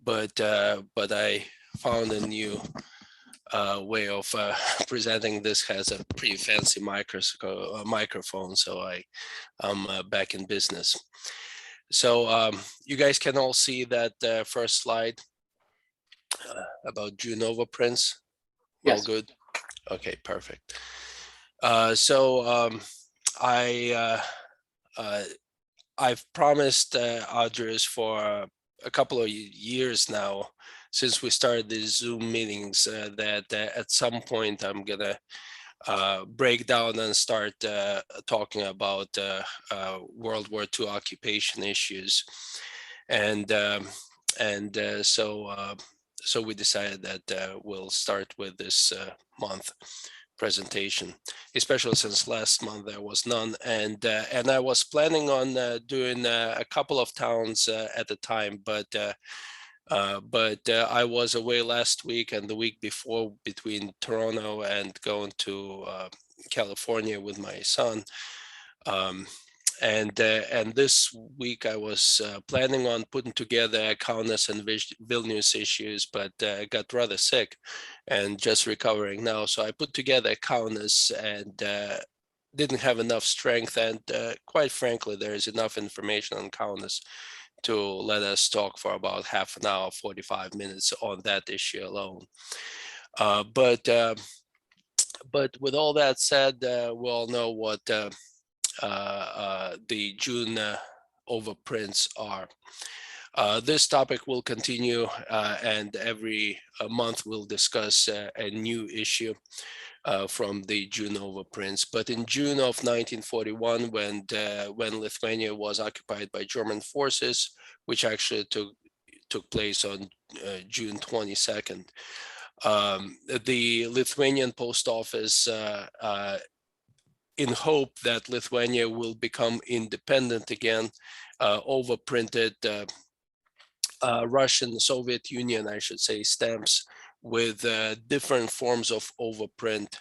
but I found a new way of presenting this. Has a pretty fancy microphone, so I'm back in business. So you guys can all see that first slide about June overprints. All Yes. good. Okay, perfect. So I I've promised Audrey's for a couple of years now, since we started these Zoom meetings, that at some point I'm gonna break down and start talking about World War II occupation issues, and so we decided that we'll start with this month presentation, especially since last month there was none, and I was planning on doing a couple of towns at a time, but I was away last week and the week before between Toronto and going to California with my son. Um, and this week I was planning on putting together Kaunas and Vilnius issues, but I got rather sick and just recovering now. So I put together Kaunas and didn't have enough strength. And quite frankly, there is enough information on Kaunas to let us talk for about half an hour, 45 minutes on that issue alone. But with all that said, we all know what the June overprints are. This topic will continue, and every month we'll discuss a new issue from the June overprints. But in June of 1941, when Lithuania was occupied by German forces, which actually took place on June 22nd, the Lithuanian post office, in hope that Lithuania will become independent again, overprinted Russian, Soviet Union, I should say, stamps with different forms of overprint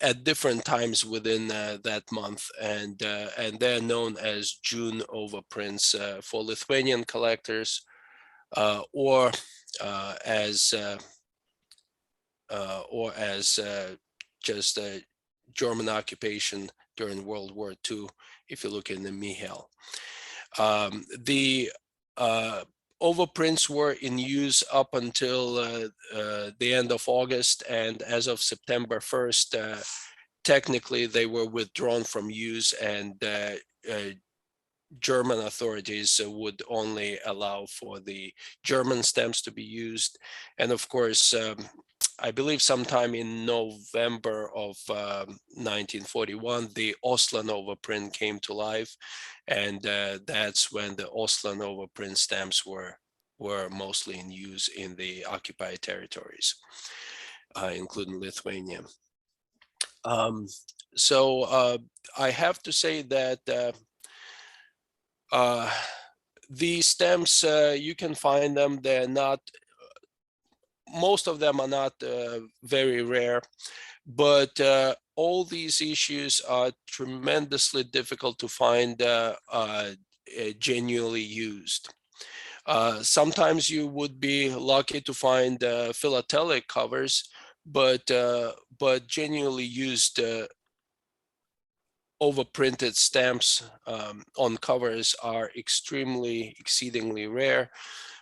at different times within that month, and they're known as June overprints for Lithuanian collectors, or as just German occupation during World War II, if you look in the Michel. The overprints were in use up until the end of August, and as of September 1st, technically they were withdrawn from use, and German authorities would only allow for the German stamps to be used. And of course, I believe sometime in November of 1941, the Oslan overprint came to life, and that's when the Oslan overprint stamps were mostly in use in the occupied territories, including Lithuania. So I have to say that these stamps, you can find them. They're not, most of them are not very rare, but all these issues are tremendously difficult to find genuinely used. Sometimes you would be lucky to find philatelic covers, but genuinely used overprinted stamps on covers are exceedingly rare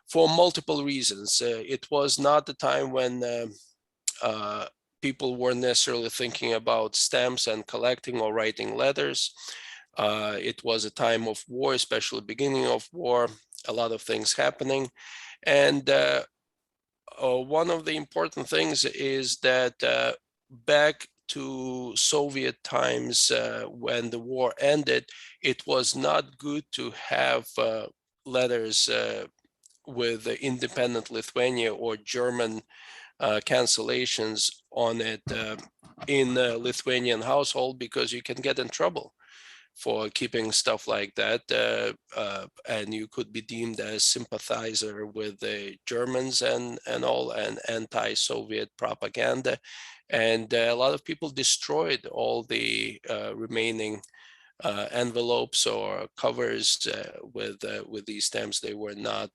for multiple reasons. It was not the time when people weren't necessarily thinking about stamps and collecting or writing letters. It was a time of war, especially beginning of war, a lot of things happening. And one of the important things is that back to Soviet times, when the war ended, it was not good to have letters with independent Lithuania or German cancellations on it in a Lithuanian household, because you can get in trouble for keeping stuff like that, and you could be deemed as sympathizer with the Germans and all, and anti-Soviet propaganda. And a lot of people destroyed all the remaining envelopes or covers with these stamps. They were not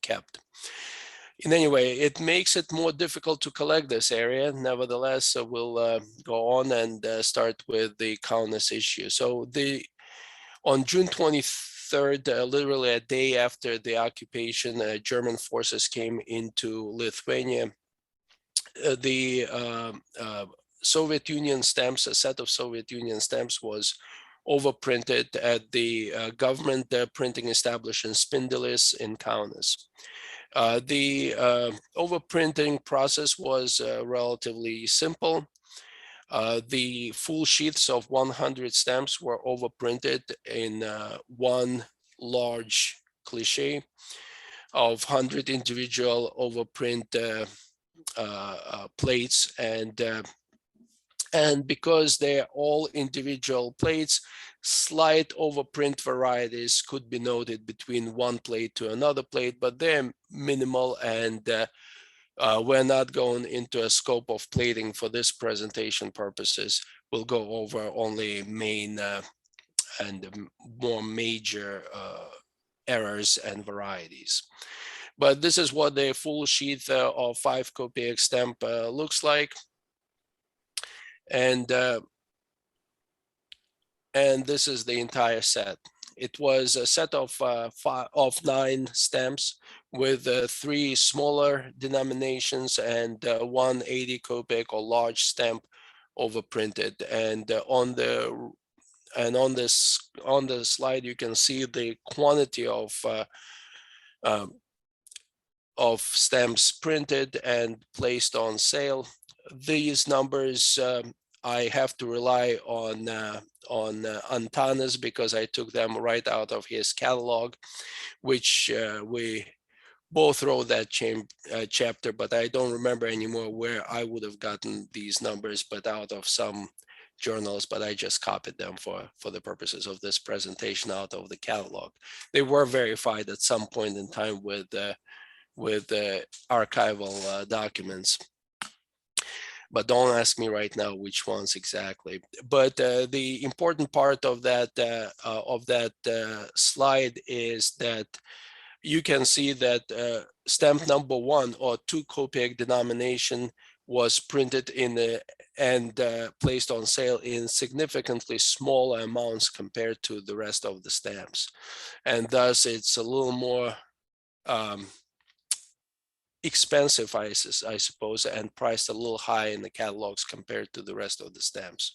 kept. In any way, it makes it more difficult to collect this area. Nevertheless, we'll go on and start with the Kaunas issue. So on June 23rd, literally a day after the occupation, German forces came into Lithuania. The Soviet Union stamps, a set of Soviet Union stamps, was overprinted at the government printing establishment Spindelis in Kaunas. The overprinting process was relatively simple. The full sheets of 100 stamps were overprinted in one large cliche of 100 individual overprint plates, and because they're all individual plates, slight overprint varieties could be noted between one plate to another plate, but they're minimal, and we're not going into a scope of plating for this presentation purposes. We'll go over only main and more major errors and varieties. But this is what the full sheet of 5 kopeek stamp looks like. And this is the entire set. It was a set of 9 stamps with 3 smaller denominations and 1 80 kopeek or large stamp overprinted. And on the slide you can see the quantity of stamps printed and placed on sale. These numbers I have to rely on Antanas, because I took them right out of his catalog, which we both wrote that chapter, but I don't remember anymore where I would have gotten these numbers, but out of some journals, but I just copied them for the purposes of this presentation out of the catalog. They were verified at some point in time with archival documents, but don't ask me right now which ones exactly. But the important part of that slide is that you can see that stamp number 1 or 2 kopeek denomination was printed in and placed on sale in significantly smaller amounts compared to the rest of the stamps, and thus it's a little more expensive, I suppose, and priced a little high in the catalogs compared to the rest of the stamps.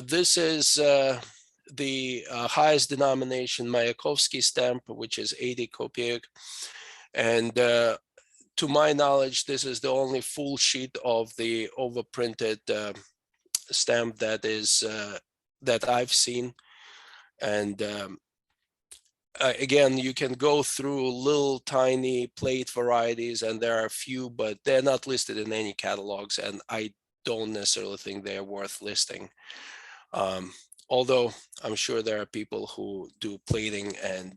This is the highest denomination Mayakovsky stamp, which is 80 kopeek. And to my knowledge, this is the only full sheet of the overprinted stamp that I've seen. And again, you can go through little tiny plate varieties, and there are a few, but they're not listed in any catalogs, and I don't necessarily think they're worth listing. Although I'm sure there are people who do plating, and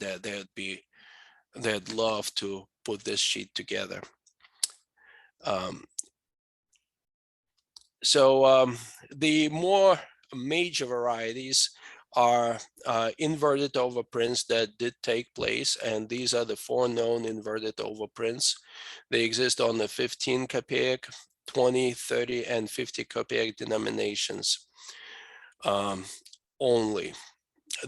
they'd love to put this sheet together. The more major varieties are inverted overprints that did take place, and these are the 4 known inverted overprints. They exist on the 15 kopeek, 20, 30, and 50 kopeek denominations only.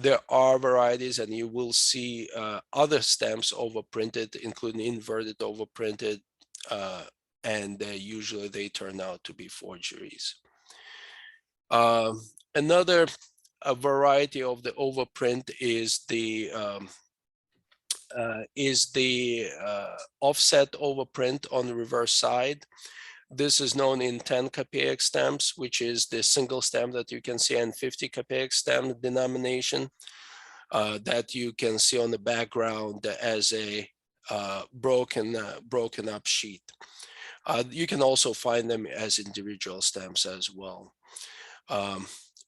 There are varieties, and you will see other stamps overprinted, including inverted overprinted, and usually they turn out to be forgeries. Another variety of the overprint is the offset overprint on the reverse side. This is known in 10 kopeek stamps, which is the single stamp that you can see, and 50 kopeek stamp denomination that you can see on the background as a broken up sheet. You can also find them as individual stamps as well.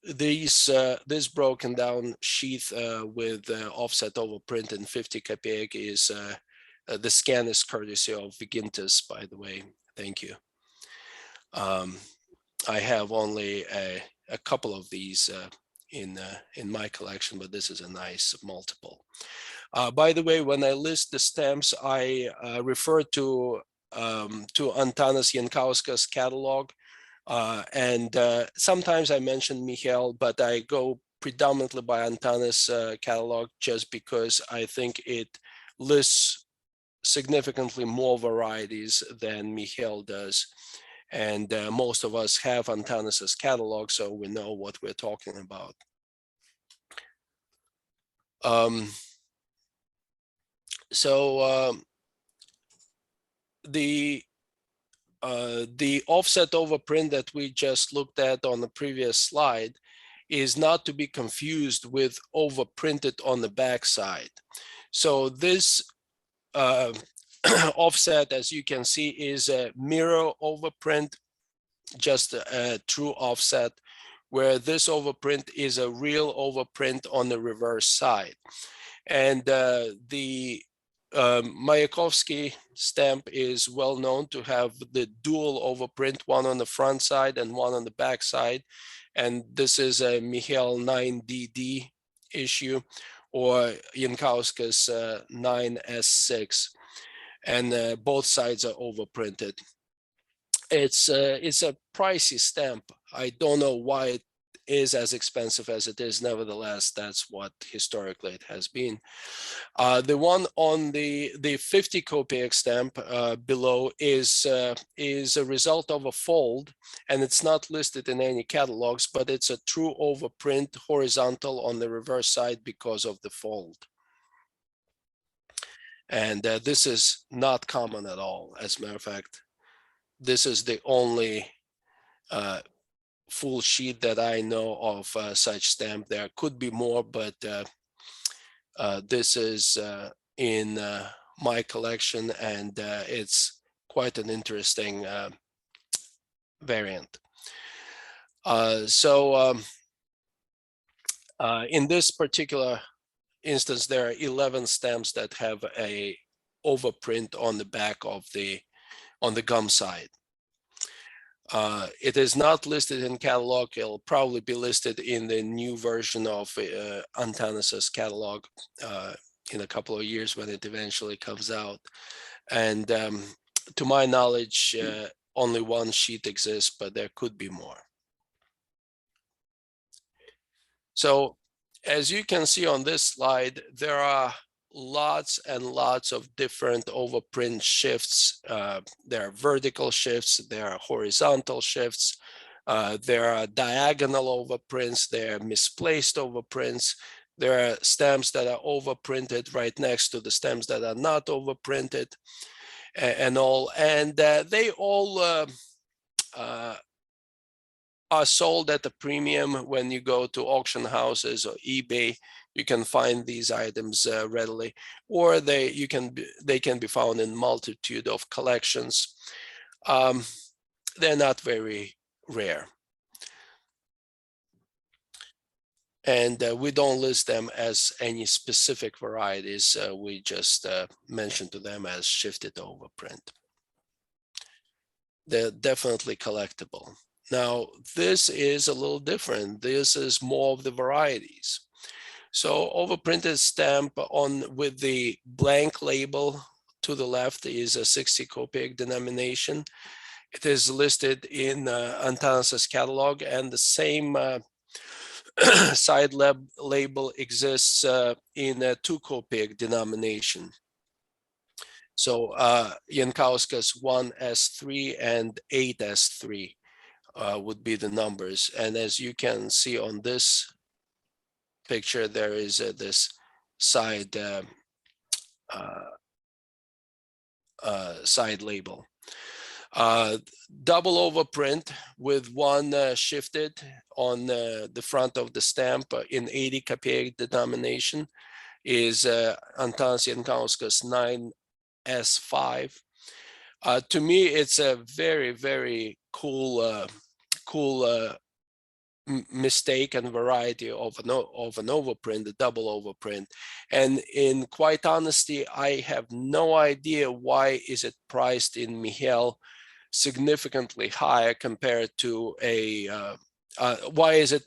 This broken down sheath with offset overprint in 50 kopeek is the scan is courtesy of Vigintis, by the way. Thank you. I have only a couple of these in my collection, but this is a nice multiple. By the way, when I list the stamps, I refer to Antanas Jankauskas catalog, and sometimes I mention Michael, but I go predominantly by Antanas catalog just because I think it lists significantly more varieties than Michael does. And most of us have Antanas's catalog, so we know what we're talking about. The offset overprint that we just looked at on the previous slide is not to be confused with overprinted on the back side. So this offset, as you can see, is a mirror overprint, just a true offset, where this overprint is a real overprint on the reverse side. And the Mayakovsky stamp is well known to have the dual overprint, one on the front side and one on the back side. And this is a Michael 9DD issue, or Jankauskas 9S6. And both sides are overprinted. It's a pricey stamp. I don't know why it is as expensive as it is. Nevertheless, that's what historically it has been. The one on the 50 kopeek stamp below is a result of a fold, and it's not listed in any catalogs, but it's a true overprint, horizontal on the reverse side because of the fold. And this is not common at all. As a matter of fact, this is the only full sheet that I know of such stamp. There could be more, but this is in my collection, and it's quite an interesting variant. In this particular instance, there are 11 stamps that have a overprint on the back of on the gum side. It is not listed in catalog. It'll probably be listed in the new version of Antanas's catalog in a couple of years when it eventually comes out. And to my knowledge, only one sheet exists, but there could be more. So as you can see on this slide, there are lots and lots of different overprint shifts. There are vertical shifts, there are horizontal shifts, there are diagonal overprints, there are misplaced overprints, there are stamps that are overprinted right next to the stamps that are not overprinted, and all. And they all are sold at a premium. When you go to auction houses or eBay, you can find these items readily, or they can be found in multitude of collections. They're not very rare, and we don't list them as any specific varieties. We just mention to them as shifted overprint. They're definitely collectible. Now, this is a little different. This is more of the varieties. So overprinted stamp with the blank label to the left is a 60 kopeek denomination. It is listed in Antanas's catalog, and the same side label exists in a 2 kopeek denomination. So Jankauskas 1S3 and 8S3 would be the numbers. And as you can see on this picture, there is this side side label. Double overprint with one shifted on the front of the stamp in 80 kopeek denomination is Antanas Jankauskas 9S5. To me, it's a very, very cool mistake and variety of an overprint, the double overprint. And in quite honesty, I have no idea why is it priced in Michael significantly higher compared to a why is it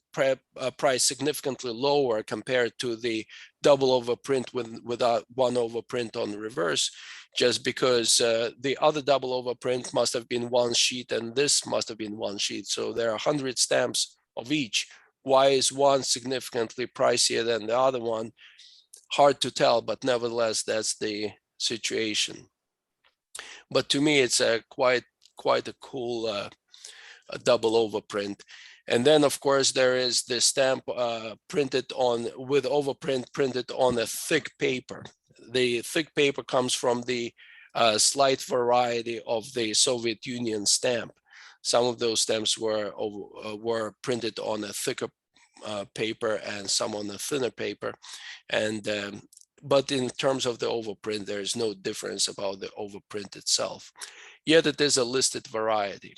priced significantly lower compared to the double overprint without one overprint on the reverse? Just because the other double overprint must have been one sheet and this must have been one sheet. So there are 100 stamps of each. Why is one significantly pricier than the other one? Hard to tell, but nevertheless, that's the situation. But to me, it's a quite a cool a double overprint. And then, of course, there is the stamp printed on with overprint printed on a thick paper. The thick paper comes from the slight variety of the Soviet Union stamp. Some of those stamps were printed on a thicker paper and some on a thinner paper. And but in terms of the overprint, there is no difference about the overprint itself. Yet it is a listed variety.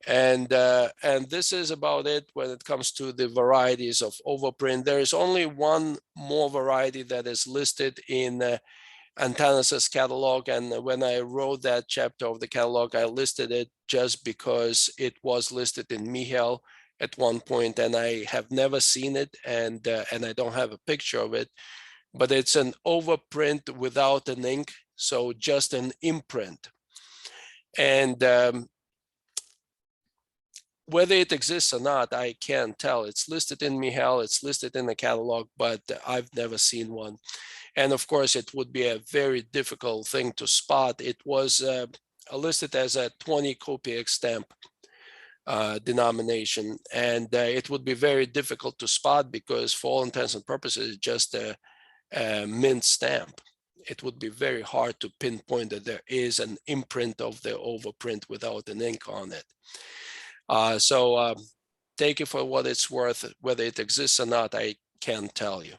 And this is about it when it comes to the varieties of overprint. There is only one more variety that is listed in Antanas's catalog, and when I wrote that chapter of the catalog, I listed it just because it was listed in Michal at one point, and I have never seen it, and I don't have a picture of it, but it's an overprint without an ink, so just an imprint. And whether it exists or not, I can't tell. It's listed in Michal, it's listed in the catalog, but I've never seen one. And of course, it would be a very difficult thing to spot. It was listed as a 20 kopeek stamp denomination, and it would be very difficult to spot because for all intents and purposes, it's just a mint stamp. It would be very hard to pinpoint that there is an imprint of the overprint without an ink on it. So take it for what it's worth. Whether it exists or not, I can't tell you.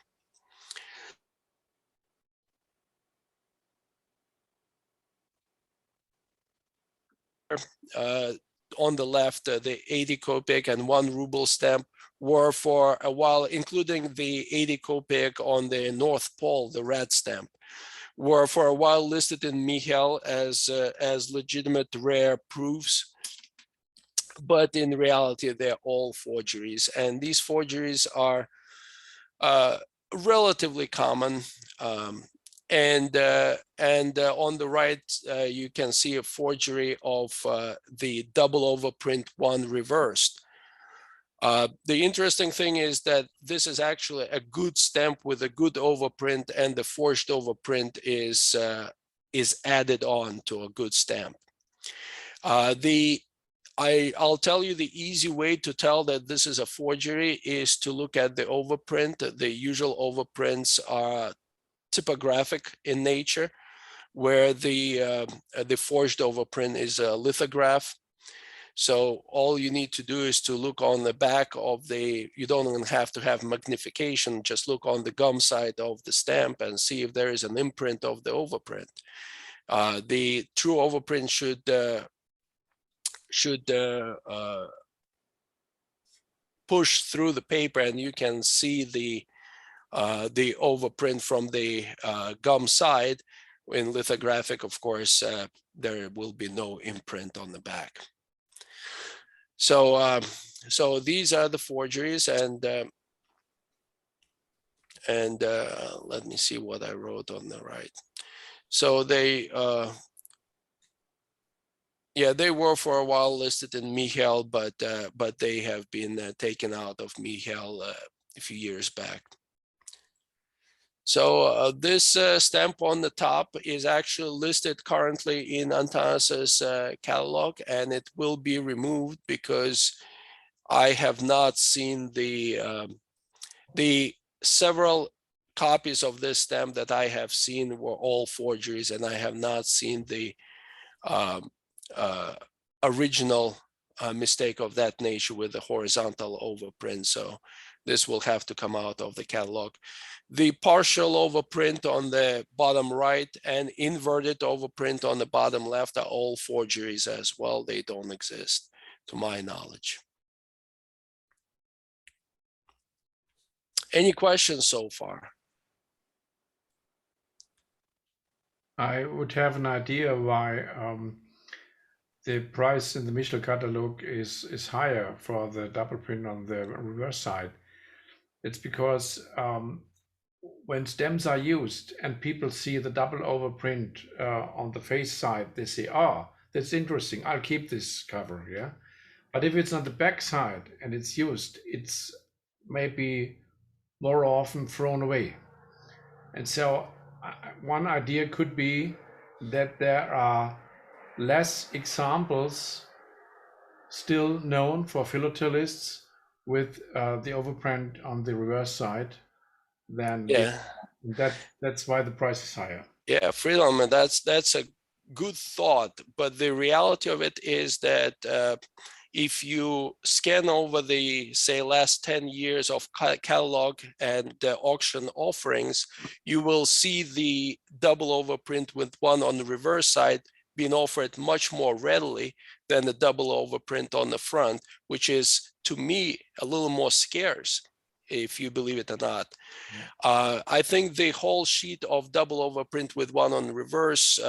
On the left, the 80 kopeek and 1 ruble stamp were for a while, including the 80 kopeek on the North Pole, the red stamp, were for a while listed in Michal as legitimate rare proofs. But in reality, they're all forgeries, and these forgeries are relatively common. And on the right, you can see a forgery of the double overprint one reversed. The interesting thing is that this is actually a good stamp with a good overprint, and the forged overprint is added on to a good stamp. I'll tell you the easy way to tell that this is a forgery is to look at the overprint. The usual overprints are typographic in nature, where the forged overprint is a lithograph. So all you need to do is to look on the back of you don't even have to have magnification, just look on the gum side of the stamp and see if there is an imprint of the overprint. The true overprint should push through the paper, and you can see the overprint from the gum side. In lithographic, of course, there will be no imprint on the back. So so these are the forgeries, and let me see what I wrote on the right. So they yeah, they were for a while listed in Michal, but they have been taken out of Michal a few years back. So this stamp on the top is actually listed currently in Antanas's catalog, and it will be removed because I have not seen the several copies of this stamp that I have seen were all forgeries, and I have not seen the original mistake of that nature with the horizontal overprint. So this will have to come out of the catalog. The partial overprint on the bottom right and inverted overprint on the bottom left are all forgeries as well. They don't exist, to my knowledge. Any questions so far? I would have an idea why the price in the Michelin catalog is higher for the double print on the reverse side. It's because when stems are used and people see the double overprint on the face side, they say, "Oh, that's interesting. I'll keep this cover." Yeah, but if it's on the back side and it's used, it's maybe more often thrown away. And so, one idea could be that there are less examples still known for philatelists with the overprint on the reverse side than Yeah. that's why the price is higher. Yeah, Friedman, that's a good thought, but the reality of it is that if you scan over the, say, last 10 years of catalog and auction offerings, you will see the double overprint with one on the reverse side being offered much more readily than the double overprint on the front, which is, to me, a little more scarce, if you believe it or not. I think the whole sheet of double overprint with one on reverse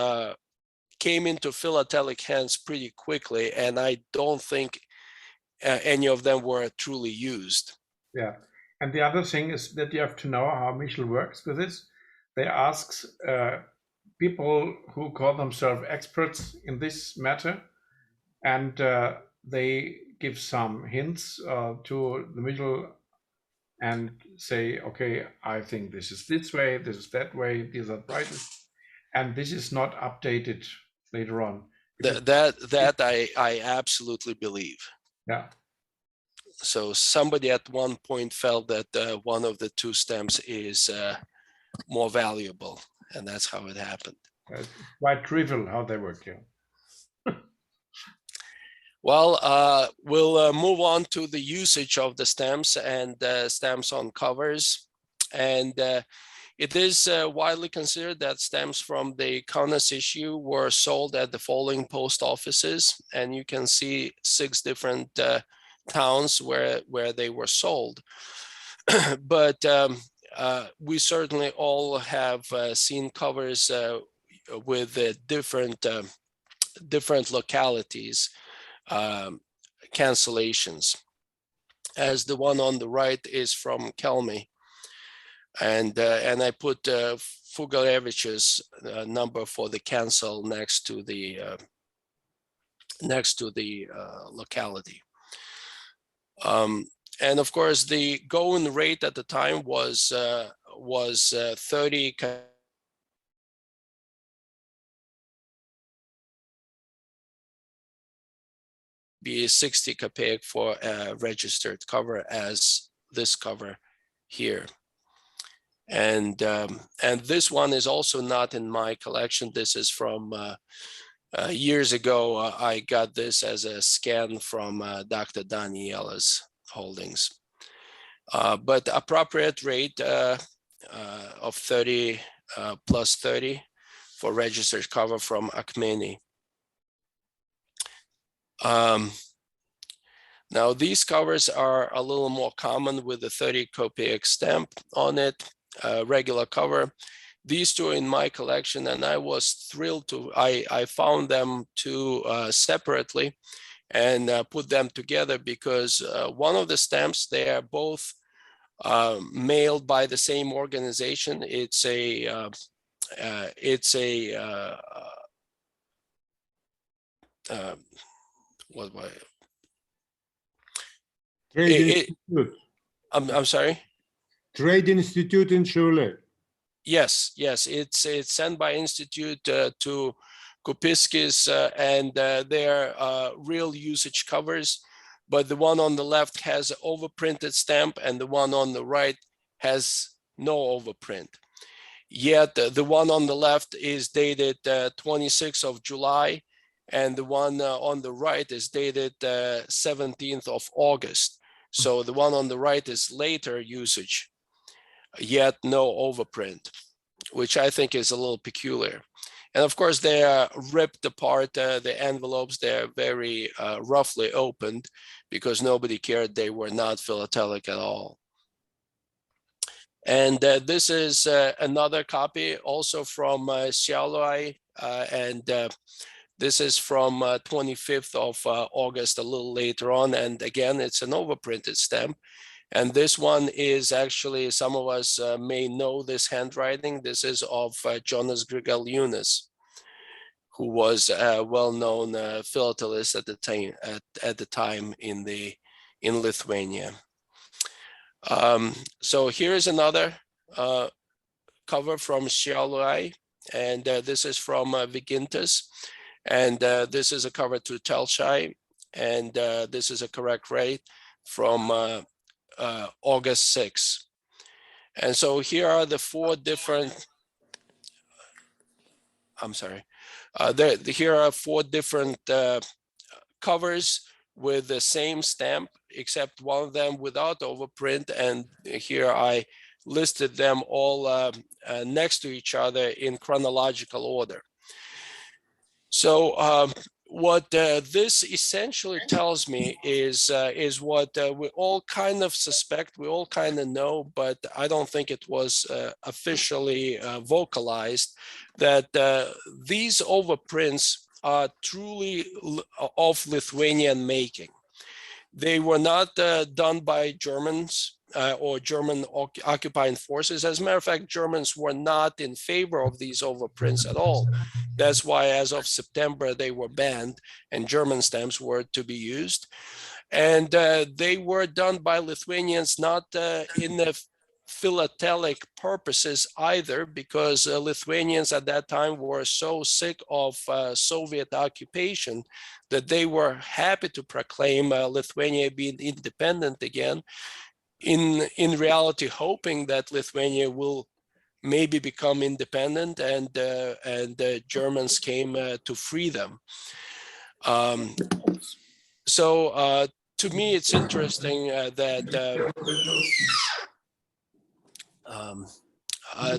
came into philatelic hands pretty quickly, and I don't think any of them were truly used. Yeah. And the other thing is that you have to know how Michel works with this. They ask people who call themselves experts in this matter, and they give some hints to the Michel and say, okay, I think this is this way, this is that way, these are prices, and this is not updated later on because That I absolutely believe. yeah. So somebody at one point felt that one of the two stems is more valuable, and that's how it happened. Quite trivial how they work. Yeah. Well, we'll move on to the usage of the stamps and stamps on covers. And it is widely considered that stamps from the Kaunas issue were sold at the following post offices. And you can see 6 different towns where they were sold. But we certainly all have seen covers with different localities. Cancellations, as the one on the right is from Kelmy, and I put Fugalevich's number for the cancel next to the locality. And of course, the going rate at the time was 30. Be 60 kopeek for a registered cover, as this cover here. And this one is also not in my collection. This is from years ago. I got this as a scan from Dr. Daniela's holdings. But appropriate rate of 30 plus 30 for registered cover from Akmeni. Now these covers are a little more common with the 30 kopeek stamp on it, regular cover. These two in my collection, and I was thrilled to, I found them two separately and put them together because one of the stamps, they are both mailed by the same organization. It's a what was Trade Institute. I'm sorry? Trade Institute in Šiauliai. Yes, it's sent by Institute to Kupiskis, and they're real usage covers, but the one on the left has an overprinted stamp and the one on the right has no overprint. Yet the one on the left is dated 26th of July, and the one on the right is dated 17th of August. So the one on the right is later usage, yet no overprint, which I think is a little peculiar. And of course, they are ripped apart, the envelopes, they're very roughly opened because nobody cared they were not philatelic at all. And this is another copy also from Šiauliai, and This is from 25th of August, a little later on. And again, it's an overprinted stamp. And this one is actually, some of us may know this handwriting. This is of Jonas Grigaliūnas, who was a well-known philatelist at the time in Lithuania. So here's another cover from Šiauliai, and this is from Vygintas, and this is a cover to Telšiai, and this is a correct rate from August 6th. And so here are the four different, I'm sorry, here are four different covers with the same stamp, except one of them without overprint. And here I listed them all next to each other in chronological order. So what this essentially tells me is what we all kind of suspect, we all kind of know, but I don't think it was officially vocalized, that these overprints are truly of Lithuanian making. They were not done by Germans or German occupying forces. As a matter of fact, Germans were not in favor of these overprints at all. That's why as of September, they were banned and German stamps were to be used. And they were done by Lithuanians, not in the philatelic purposes either, because Lithuanians at that time were so sick of Soviet occupation that they were happy to proclaim Lithuania being independent again, in reality hoping that Lithuania will maybe become independent, and Germans came to free them. So to me, it's interesting that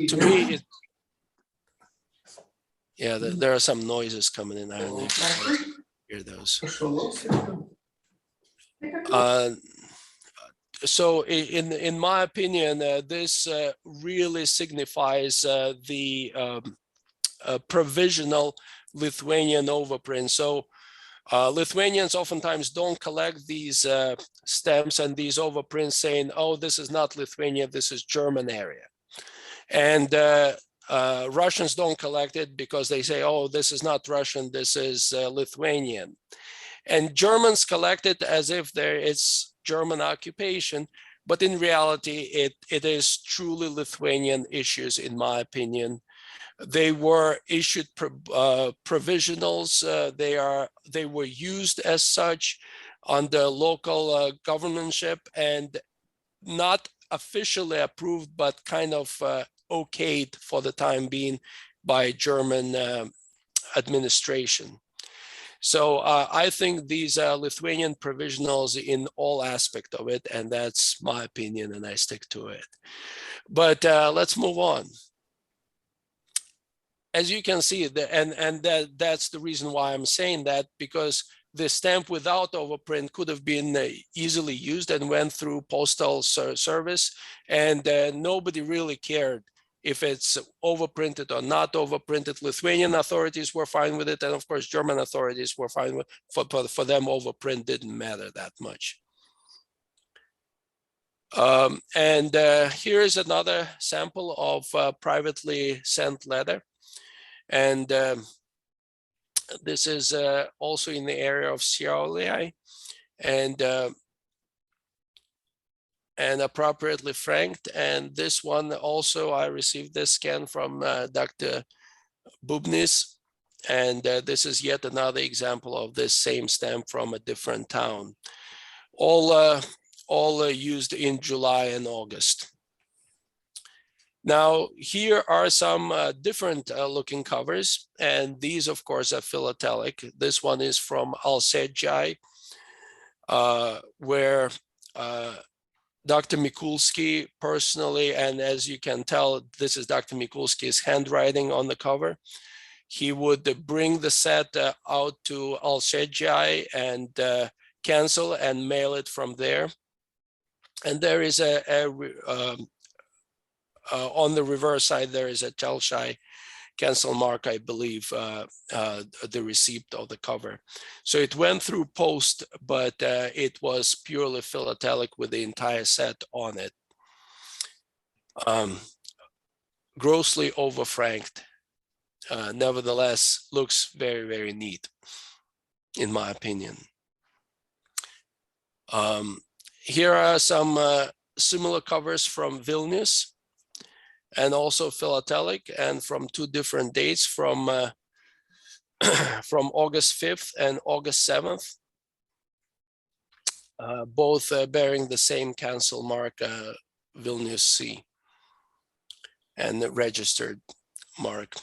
to me, yeah, there are some noises coming in. I don't know if you can hear those. So in my opinion, this really signifies the provisional Lithuanian overprint. So Lithuanians oftentimes don't collect these stamps and these overprints saying, oh, this is not Lithuania, this is German area. And Russians don't collect it because they say, oh, this is not Russian, this is Lithuanian. And Germans collect it as if it's German occupation, but in reality, it is truly Lithuanian issues, in my opinion. They were issued provisionals. They were used as such under local governmentship and not officially approved, but kind of okayed for the time being by German administration. So I think these are Lithuanian provisionals in all aspects of it, and that's my opinion, and I stick to it. But let's move on. As you can see, that's the reason why I'm saying that, because the stamp without overprint could have been easily used and went through postal service, and nobody really cared if it's overprinted or not overprinted. Lithuanian authorities were fine with it, and of course, German authorities were fine with it. For them, overprint didn't matter that much. And here's another sample of privately sent letter. And this is also in the area of Šiauliai, and appropriately franked. And this one also, I received this scan from Dr. Bubnis. And this is yet another example of this same stamp from a different town. All used in July and August. Now, here are some different looking covers, and these, of course, are philatelic. This one is from Alsėdžiai, where Dr. Mikulski personally, and as you can tell, this is Dr. Mikulski's handwriting on the cover. He would bring the set out to Alsėdžiai and cancel and mail it from there. And there is on the reverse side, there is a Telšiai cancel mark, I believe, the receipt of the cover. So it went through post, but it was purely philatelic with the entire set on it. Grossly overfranked. Nevertheless, looks very, very neat, in my opinion. Here are some similar covers from Vilnius and also philatelic, and from two different dates, from from August 5th and August 7th, both bearing the same cancel mark, Vilnius C, and the registered mark,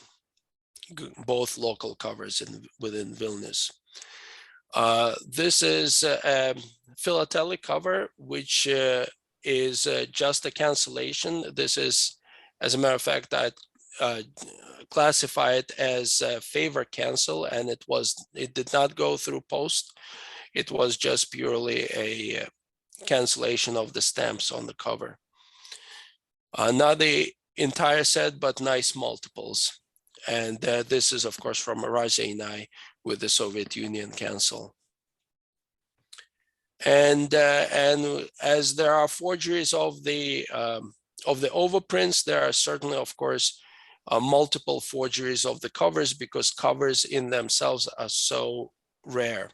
both local covers within Vilnius. This is a philatelic cover, which is just a cancellation. This is, as a matter of fact, I classify it as a favor cancel, and it did not go through post. It was just purely a cancellation of the stamps on the cover. Not the entire set, but nice multiples. And this is, of course, from Razienai with the Soviet Union cancel. And as there are forgeries of the overprints, there are certainly, of course, multiple forgeries of the covers, because covers in themselves are so rare.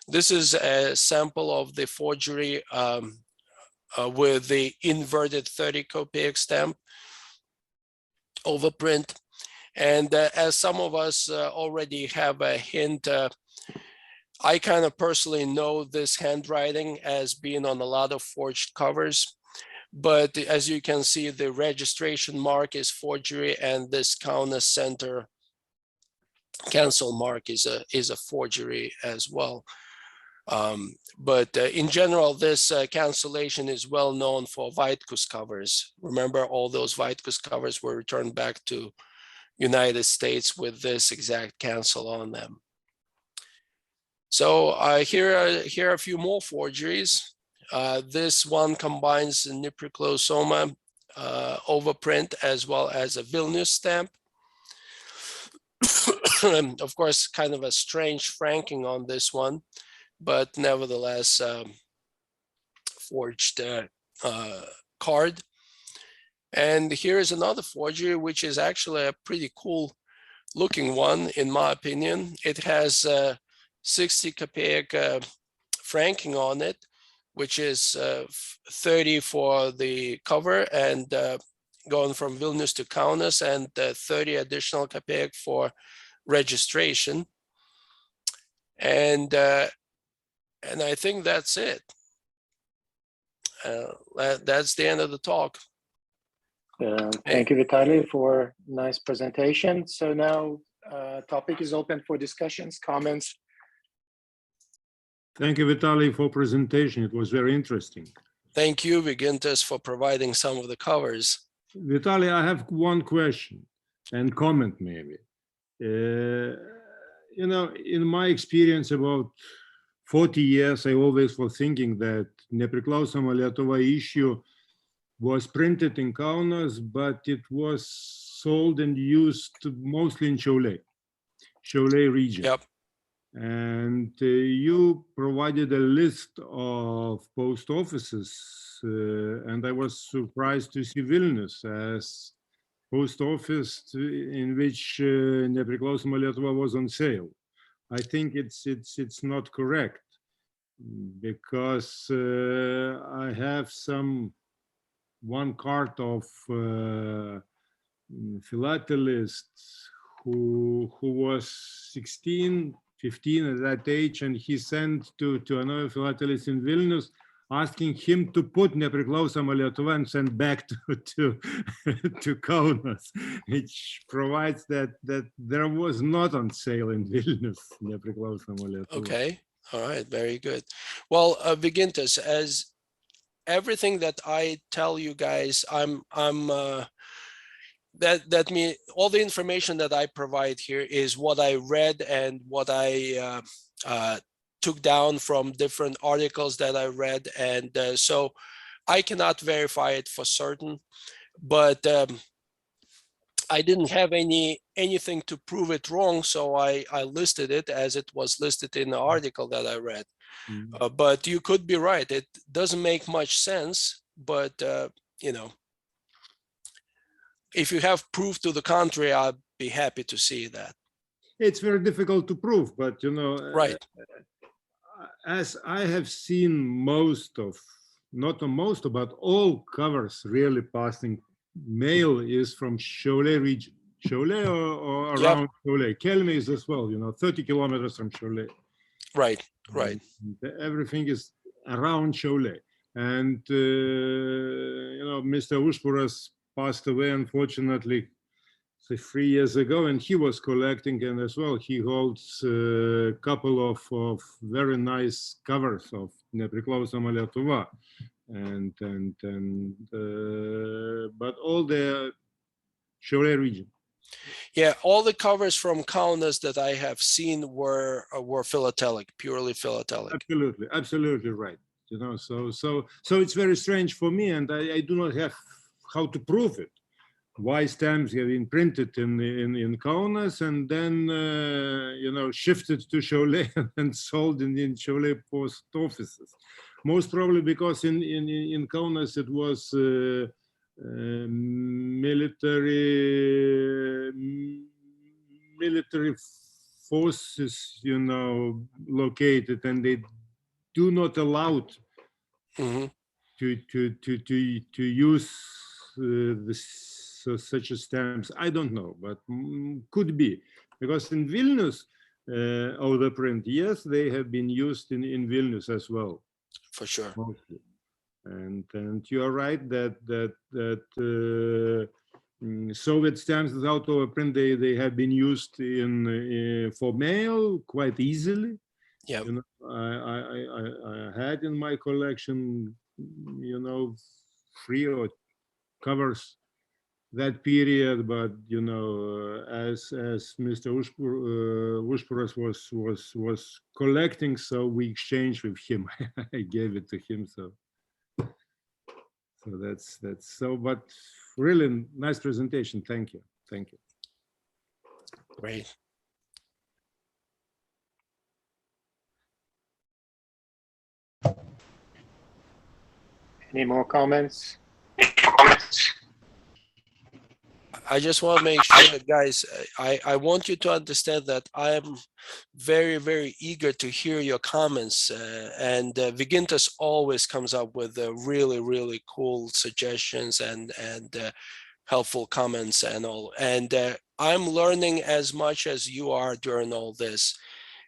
This is a sample of the forgery with the inverted 30 kopeek stamp overprint. And as some of us already have a hint, I kind of personally know this handwriting as being on a lot of forged covers. But as you can see, the registration mark is forgery, and this Kaunas Center cancel mark is a forgery as well. But in general, this cancellation is well known for Vaitkus covers. Remember, all those Vaitkus covers were returned back to United States with this exact cancel on them. So here are a few more forgeries. This one combines the Nepriklausoma overprint as well as a Vilnius stamp. Of course, kind of a strange franking on this one, but nevertheless, forged card. And here is another forgery, which is actually a pretty cool looking one, in my opinion. It has 60 kopeek franking on it, which is 30 for the cover, and going from Vilnius to Kaunas, and 30 additional kopeek for registration. And I think that's it. That's the end of the talk. Thank you, Vitaly, for nice presentation. So now topic is open for discussions, comments. Thank you, Vitaly, for presentation. It was very interesting. Thank you, Vygintas, for providing some of the covers. Vitaly, I have one question and comment maybe. You know, in my experience about 40 years, I always was thinking that Nepriklausoma Lietuva issue was printed in Kaunas, but it was sold and used mostly in Šiauliai region. Yep. And you provided a list of post offices, and I was surprised to see Vilnius as post office in which Nepriklausoma Lietuva was on sale. I think it's not correct, because I have one card of philatelist who was 16, 15 at that age, and he sent to another philatelist in Vilnius asking him to put Nepriklausoma Lietuva and send back to Kaunas, which provides that there was not on sale in Vilnius Nepriklausoma Lietuva. Okay, all right, very good. Well, Vygintas, as everything that I tell you guys, all the information that I provide here is what I read and what I took down from different articles that I read, and so I cannot verify it for certain, but I didn't have anything to prove it wrong, so I listed it as it was listed in the article that I read. But you could be right. It doesn't make much sense, but you know, if you have proof to the contrary, I'd be happy to see that. It's very difficult to prove, but you know, Right. As I have seen most of, not most, but all covers really passing mail is from Šiauliai region. Šiauliai or around Šiauliai. Kelmė is as well, you know, 30 kilometers from Šiauliai. Right, right. And everything is around Šiauliai. And, you know, Mr. Užpuras passed away, unfortunately, 3 years ago, and he was collecting, and as well he holds a couple of very nice covers of Nepriklausoma Lietuva, but all the Šiauliai region. Yeah, all the covers from Kaunas that I have seen were philatelic, purely philatelic. Absolutely, absolutely right. You know, so it's very strange for me, and I do not have how to prove it. Why stamps have been printed in Kaunas and then you know, shifted to Šiauliai and sold in Šiauliai post offices. Most probably because in Kaunas it was military forces, you know, located, and they do not allow to use such stamps. I don't know, but could be, because in Vilnius, overprint, yes, they have been used in Vilnius as well, for sure. mostly. And you are right that Soviet stamps without overprint, they have been used for mail quite easily. Yeah, you know, I had in my collection, you know, 3 or covers that period, but you know, as Mr. Užpuras was collecting, so we exchanged with him. I gave it to him, so that's so. But really nice presentation. Thank you. great. Any more comments? I just want to make sure, guys, I want you to understand that I am very, very eager to hear your comments. And Vygintas always comes up with really, really cool suggestions and helpful comments and all. And I'm learning as much as you are during all this.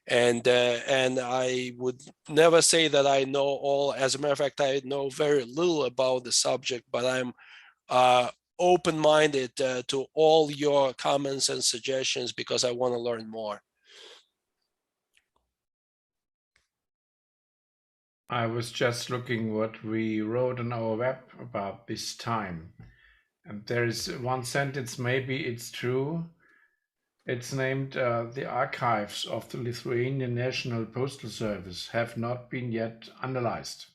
And I would never say that I know all. As a matter of fact, I know very little about the subject, but I'm open-minded to all your comments and suggestions because I want to learn more. I was just looking what we wrote on our web about this time. And there is one sentence, maybe it's true. It's named, the archives of the Lithuanian National Postal Service have not been yet analyzed,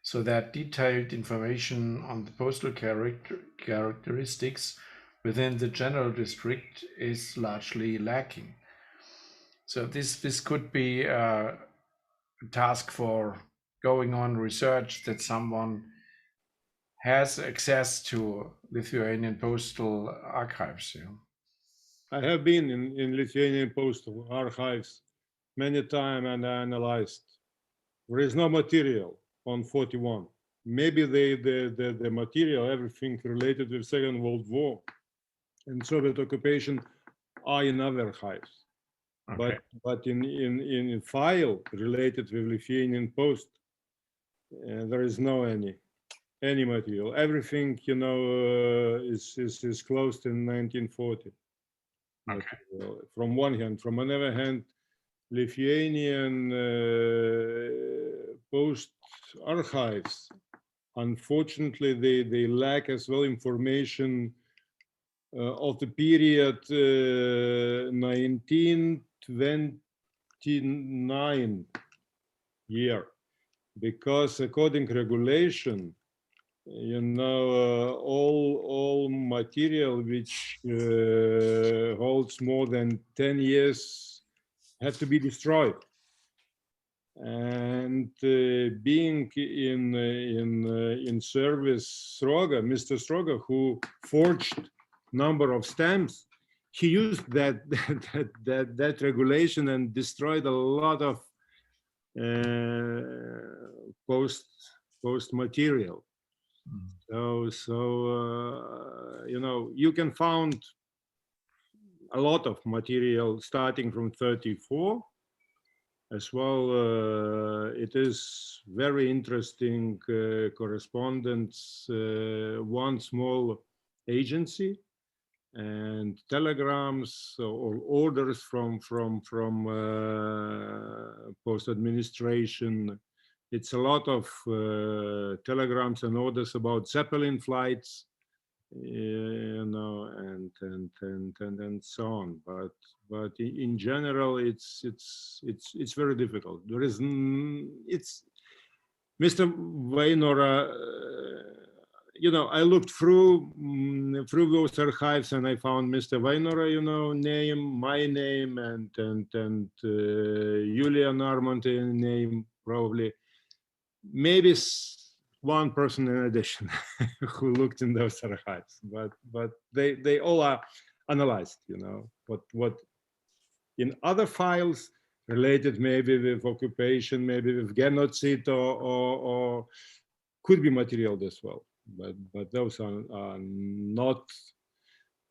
so that detailed information on the postal characteristics within the general district is largely lacking. So this could be a task for going on research, that someone has access to Lithuanian postal archives. Yeah. I have been in Lithuanian postal archives many times and analyzed. There is no material on 41. Maybe the material, everything related with Second World War and Soviet occupation are in other archives. Okay. But in file related with Lithuanian post, there is no any material. Everything, you know, is closed in 1940. Okay. From one hand, from another hand, Lithuanian post archives, unfortunately, they lack as well information of the period 1929 year, because according to regulation, you know, all material which holds more than 10 years had to be destroyed. And being in service, Mr. Stroga, who forged number of stamps, he used that regulation and destroyed a lot of post material. So you know, you can find a lot of material starting from 34 as well. It is very interesting correspondence, one small agency, and telegrams or orders from post administration. It's a lot of telegrams and orders about Zeppelin flights, you know, and so on. But in general, it's very difficult. There is it's Mr. Vainora. You know, I looked through those archives and I found Mr. Vainora, you know, name, my name, and Julia Narmonte name, probably. Maybe one person in addition who looked in those archives, but they all are analyzed, you know, what in other files related maybe with occupation, maybe with genocide, or could be material as well, but those are not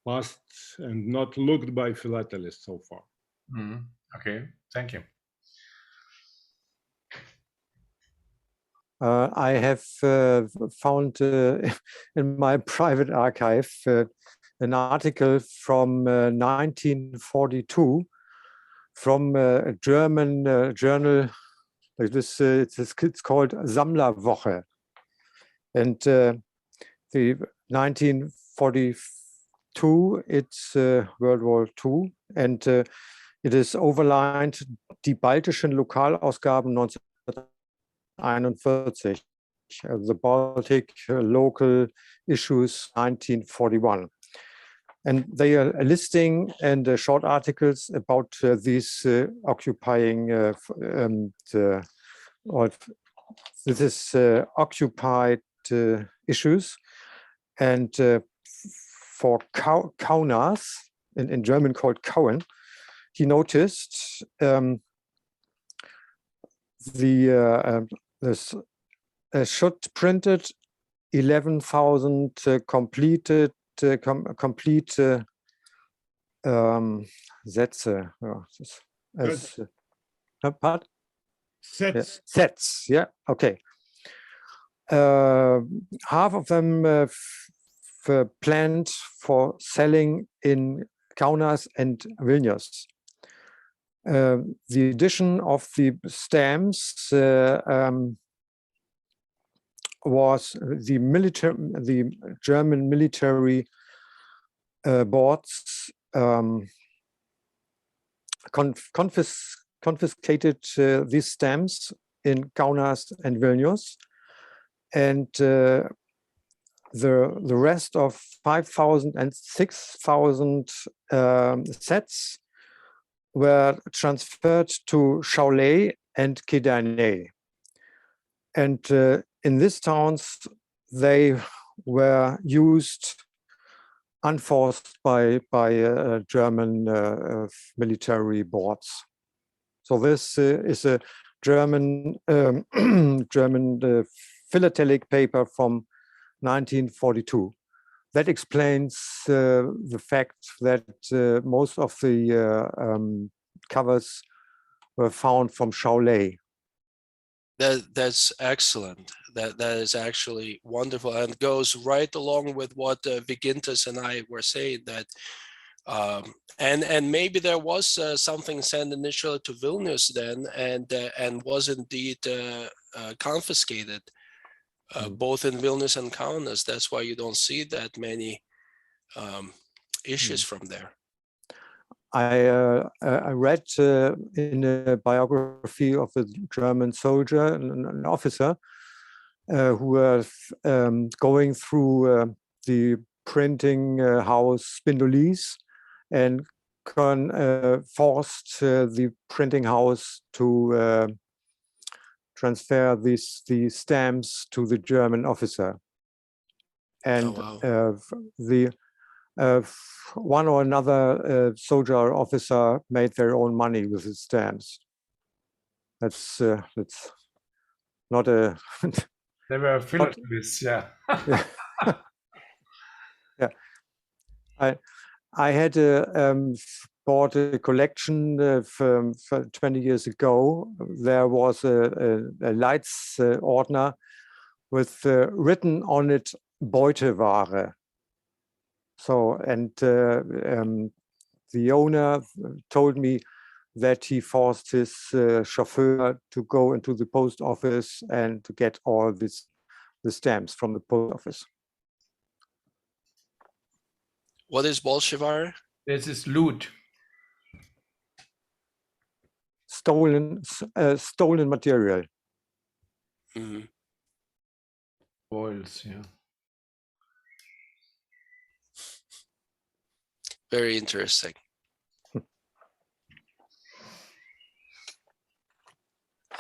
passed and not looked by philatelists so far. Okay, thank you. I have found in my private archive an article from 1942 from a German journal. Like this, it's called Sammlerwoche, and the 1942. It's World War II, and it is overlined Die baltischen Lokalausgaben 1941, the Baltic local issues 1941. And they are listing and short articles about these occupying, this is occupied issues. And for Kaunas, in German called Kauen, he noticed this should printed 11,000 complete Sätze. Part? Sets. Sets, yeah, okay. Half of them planned for selling in Kaunas and Vilnius. The addition of the stamps was the German military boards confiscated these stamps in Kaunas and Vilnius, and the rest of 5,000 and 6,000 sets were transferred to Šiauliai and Kėdainiai. And in these towns, they were used unforced by German military boards. So this is a German philatelic paper from 1942. That explains the fact that most of the covers were found from Šiauliai. That's excellent. That is actually wonderful, and goes right along with what Vygintas and I were saying, that and maybe there was something sent initially to Vilnius then, and was indeed confiscated both in Vilnius and Kaunas. That's why you don't see that many issues from there. I read in a biography of a German soldier, an officer, who were going through the printing house Spindolis and forced the printing house to transfer these stamps to the German officer. And the one or another soldier or officer made their own money with the stamps. That's not a. They were philatelists, yeah. Yeah, I had bought a collection for 20 years ago. There was a Leitz ordner with written on it Beuteware. So, and the owner told me that he forced his chauffeur to go into the post office and to get all the stamps from the post office. What is Bolshevare? This is loot. Stolen material. Mm-hmm. Boils, yeah. Very interesting. It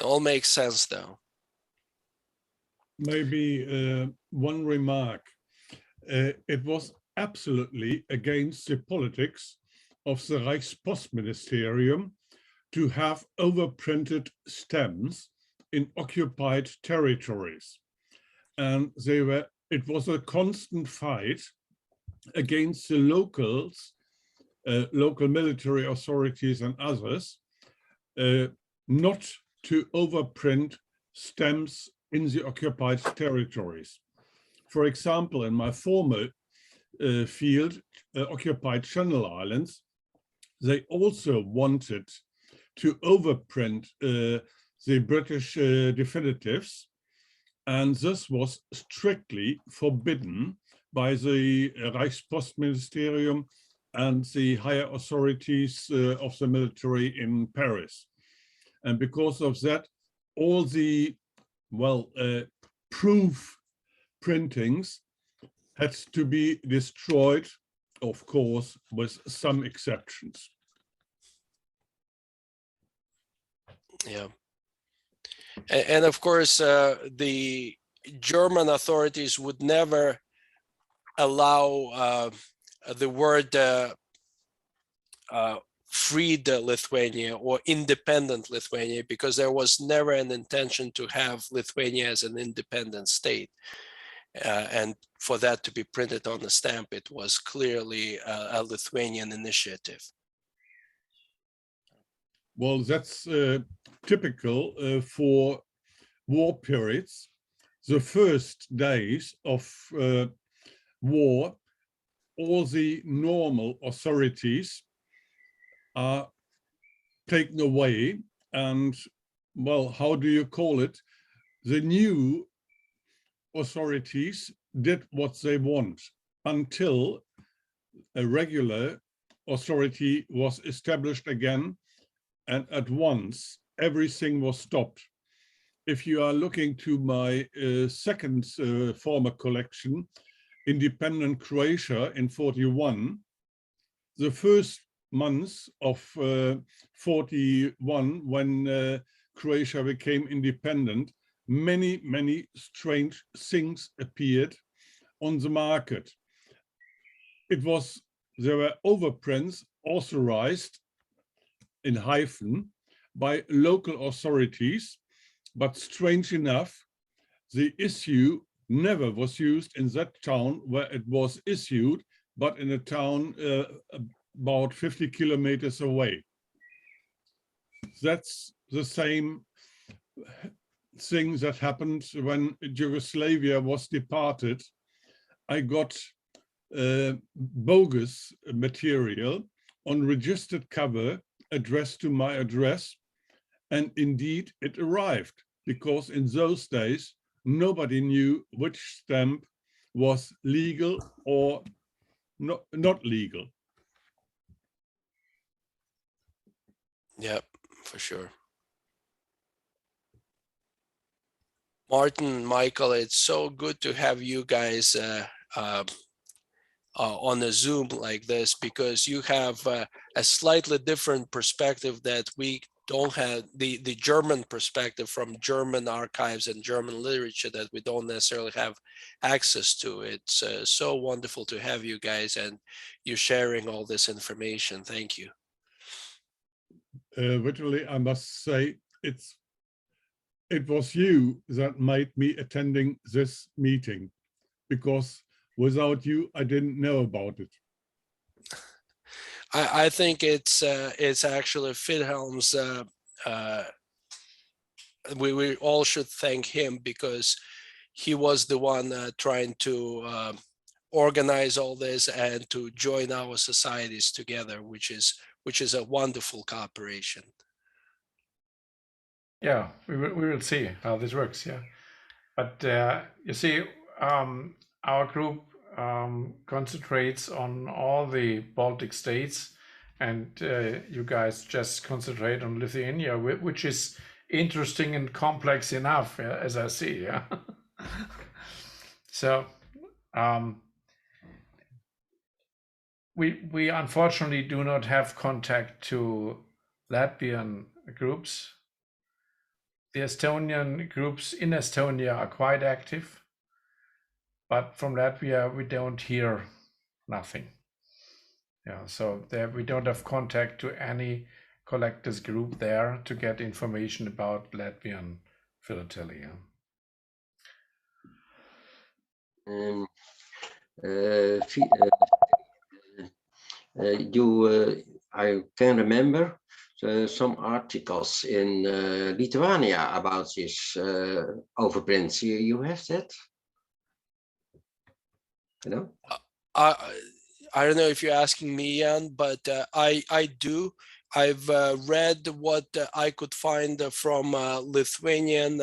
all makes sense, though. Maybe one remark. It was absolutely against the politics of the Reichspostministerium to have overprinted stamps in occupied territories. And it was a constant fight against the locals, local military authorities and others, not to overprint stamps in the occupied territories. For example, in my former field, occupied Channel Islands, they also wanted to overprint the British definitives, and this was strictly forbidden by the Reichspostministerium and the higher authorities of the military in Paris. And because of that, all the, proof printings had to be destroyed, of course, with some exceptions. Yeah. And of course, the German authorities would never allow the word freed Lithuania or independent Lithuania, because there was never an intention to have Lithuania as an independent state. And for that to be printed on the stamp, it was clearly a Lithuanian initiative. Well, that's typical for war periods. The first days of war, all the normal authorities are taken away, and, well, how do you call it? The new authorities did what they want until a regular authority was established again, and at once everything was stopped. If you are looking to my second former collection, Independent Croatia in 41, the first months of 41, when Croatia became independent, many strange things appeared on the market. There were overprints authorized in hyphen by local authorities, but strange enough, the issue never was used in that town where it was issued, but in a town about 50 kilometers away. That's the same thing that happened when Yugoslavia was departed. I got bogus material on registered cover addressed to my address, and indeed it arrived, because in those days nobody knew which stamp was legal or not legal. Yeah, for sure. Martin, Michael, it's so good to have you guys on a Zoom like this, because you have a slightly different perspective that we don't have, the German perspective from German archives and German literature that we don't necessarily have access to. It's so wonderful to have you guys and you sharing all this information. Thank you. Vitaly, I must say, it was you that made me attending this meeting, because without you, I didn't know about it. I think it's actually Wilhelm's. We all should thank him, because he was the one trying to organize all this and to join our societies together, which is a wonderful cooperation. Yeah, we will see how this works. Yeah, but you see, our group concentrates on all the Baltic states, and you guys just concentrate on Lithuania, which is interesting and complex enough, as I see. Yeah. So we unfortunately do not have contact to Latvian groups. The Estonian groups in Estonia are quite active, but from Latvia we don't hear nothing. Yeah, so there we don't have contact to any collectors group there to get information about Latvian philately. I can remember some articles in Lithuania about this overprints. You have that? You know? I don't know if you're asking me, Jan, but I do. I've read what I could find from Lithuanian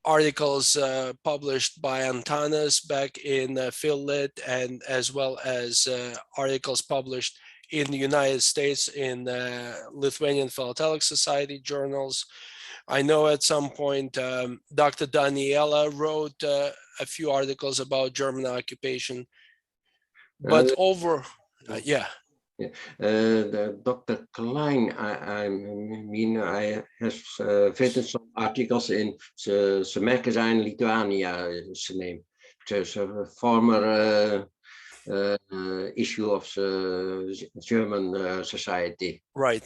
articles published by Antanas back in Phillit, and as well as articles published in the United States in Lithuanian Philatelic Society journals. I know at some point Dr. Daniela wrote a few articles about German occupation, but yeah. Dr. Klein, I mean, I have written some articles in the magazine Lithuania, is the name. It's a former issue of the German society. Right.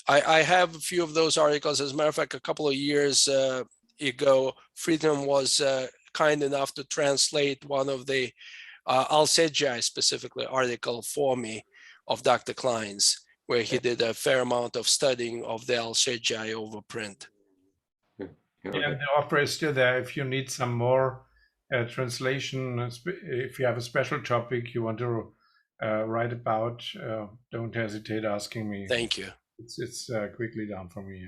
I have a few of those articles. As a matter of fact, a couple of years ago, Freedom was kind enough to translate one of the Alsejai specifically article for me of Dr. Klein's, where he did a fair amount of studying of the Alsejai overprint. Yeah, the offer is still there. If you need some more translation, if you have a special topic you want to write about, don't hesitate asking me. Thank you. It's quickly done for me.